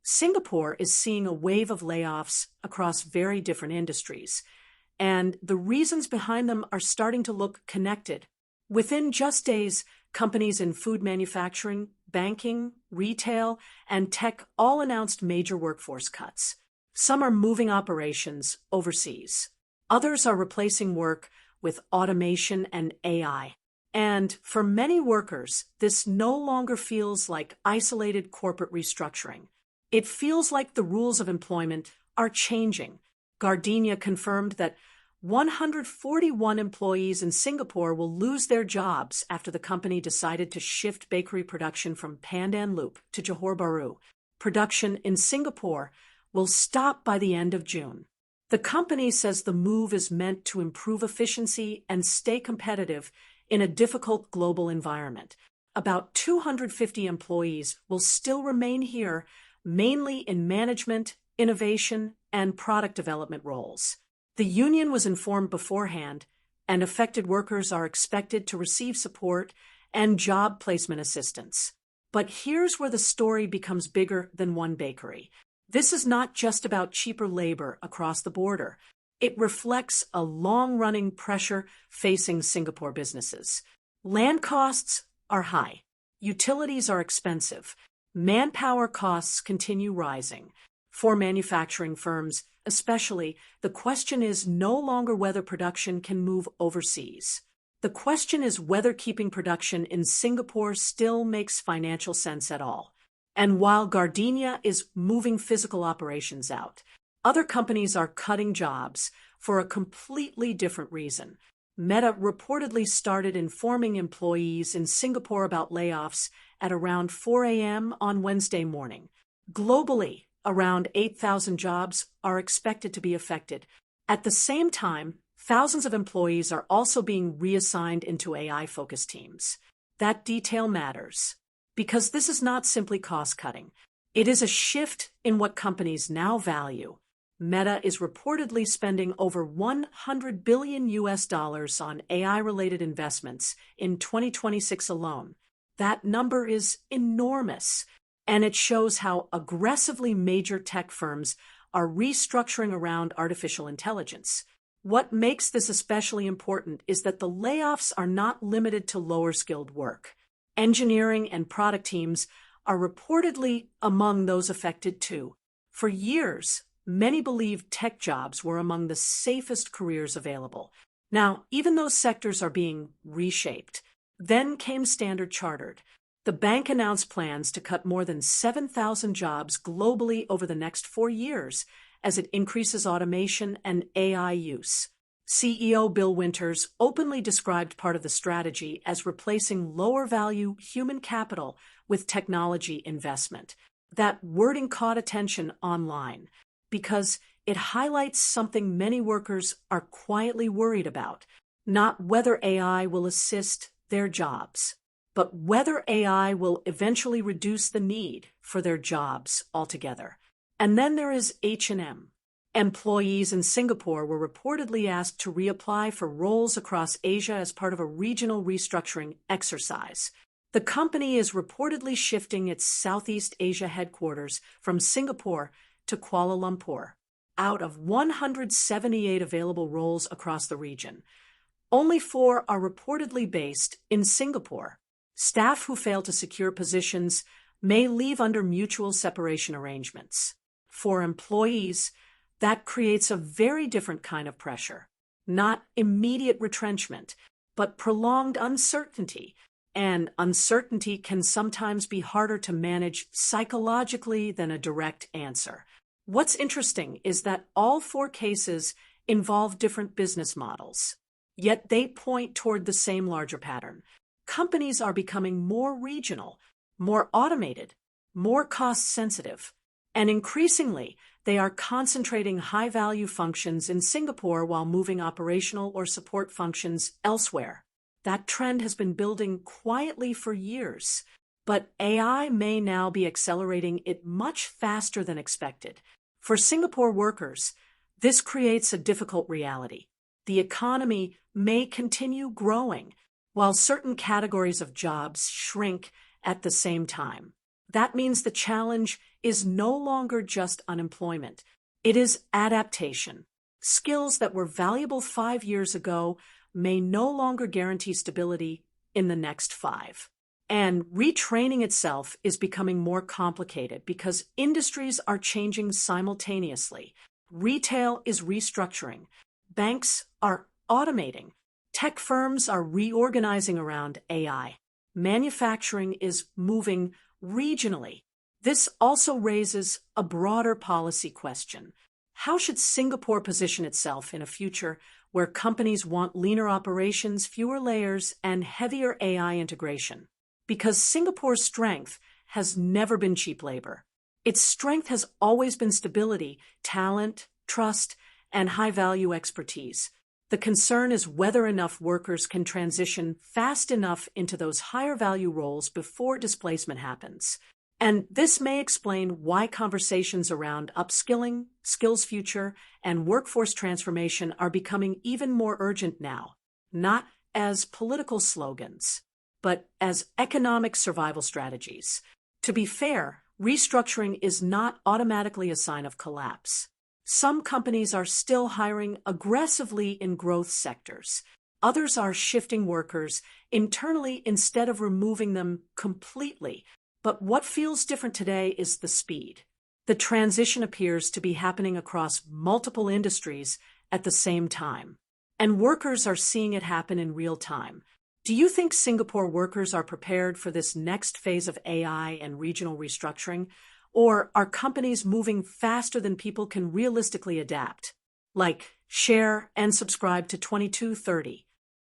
Singapore is seeing a wave of layoffs across very different industries, and the reasons behind them are starting to look connected. Within just days, companies in food manufacturing, banking, retail, and tech all announced major workforce cuts. Some are moving operations overseas. Others are replacing work with automation and AI. And for many workers, this no longer feels like isolated corporate restructuring. It feels like the rules of employment are changing. Gardenia confirmed that 141 employees in Singapore will lose their jobs after the company decided to shift bakery production from Pandan Loop to Johor Bahru. Production in Singapore will stop by the end of June. The company says the move is meant to improve efficiency and stay competitive in a difficult global environment. About 250 employees will still remain here, mainly in management, innovation, and product development roles. The union was informed beforehand, and affected workers are expected to receive support and job placement assistance. But here's where the story becomes bigger than one bakery. This is not just about cheaper labor across the border. It reflects a long-running pressure facing Singapore businesses. Land costs are high. Utilities are expensive. Manpower costs continue rising. For manufacturing firms, especially, the question is no longer whether production can move overseas. The question is whether keeping production in Singapore still makes financial sense at all. And while Gardenia is moving physical operations out, other companies are cutting jobs for a completely different reason. Meta reportedly started informing employees in Singapore about layoffs at around 4 a.m. on Wednesday morning. Globally, around 8,000 jobs are expected to be affected. At the same time, thousands of employees are also being reassigned into AI-focused teams. That detail matters, because this is not simply cost-cutting. It is a shift in what companies now value. Meta is reportedly spending over $100 billion on AI-related investments in 2026 alone. That number is enormous, and it shows how aggressively major tech firms are restructuring around artificial intelligence. What makes this especially important is that the layoffs are not limited to lower-skilled work. Engineering and product teams are reportedly among those affected too. For years, many believed tech jobs were among the safest careers available. Now, even those sectors are being reshaped. Then came Standard Chartered. The bank announced plans to cut more than 7,000 jobs globally over the next 4 years as it increases automation and AI use. CEO Bill Winters openly described part of the strategy as replacing lower-value human capital with technology investment. That wording caught attention online because it highlights something many workers are quietly worried about, not whether AI will assist their jobs, but whether AI will eventually reduce the need for their jobs altogether. And then there is H&M. Employees in Singapore were reportedly asked to reapply for roles across Asia as part of a regional restructuring exercise. The company is reportedly shifting its Southeast Asia headquarters from Singapore to Kuala Lumpur. Out of 178 available roles across the region, only 4 are reportedly based in Singapore. Staff who fail to secure positions may leave under mutual separation arrangements. For employees, that creates a very different kind of pressure. Not immediate retrenchment, but prolonged uncertainty. And uncertainty can sometimes be harder to manage psychologically than a direct answer. What's interesting is that all 4 cases involve different business models, yet they point toward the same larger pattern. Companies are becoming more regional, more automated, more cost-sensitive, and increasingly, they are concentrating high-value functions in Singapore while moving operational or support functions elsewhere. That trend has been building quietly for years, but AI may now be accelerating it much faster than expected. For Singapore workers, this creates a difficult reality. The economy may continue growing, while certain categories of jobs shrink at the same time. That means the challenge is no longer just unemployment. It is adaptation. Skills that were valuable 5 years ago may no longer guarantee stability in the next 5. And retraining itself is becoming more complicated because industries are changing simultaneously. Retail is restructuring. Banks are automating. Tech firms are reorganizing around AI. Manufacturing is moving regionally. This also raises a broader policy question. How should Singapore position itself in a future where companies want leaner operations, fewer layers, and heavier AI integration? Because Singapore's strength has never been cheap labor. Its strength has always been stability, talent, trust, and high-value expertise. The concern is whether enough workers can transition fast enough into those higher-value roles before displacement happens. And this may explain why conversations around upskilling, skills future, and workforce transformation are becoming even more urgent now, not as political slogans, but as economic survival strategies. To be fair, restructuring is not automatically a sign of collapse. Some companies are still hiring aggressively in growth sectors. Others are shifting workers internally instead of removing them completely. But what feels different today is the speed. The transition appears to be happening across multiple industries at the same time. And workers are seeing it happen in real time. Do you think Singapore workers are prepared for this next phase of AI and regional restructuring? Or are companies moving faster than people can realistically adapt? Like, share and subscribe to 2230.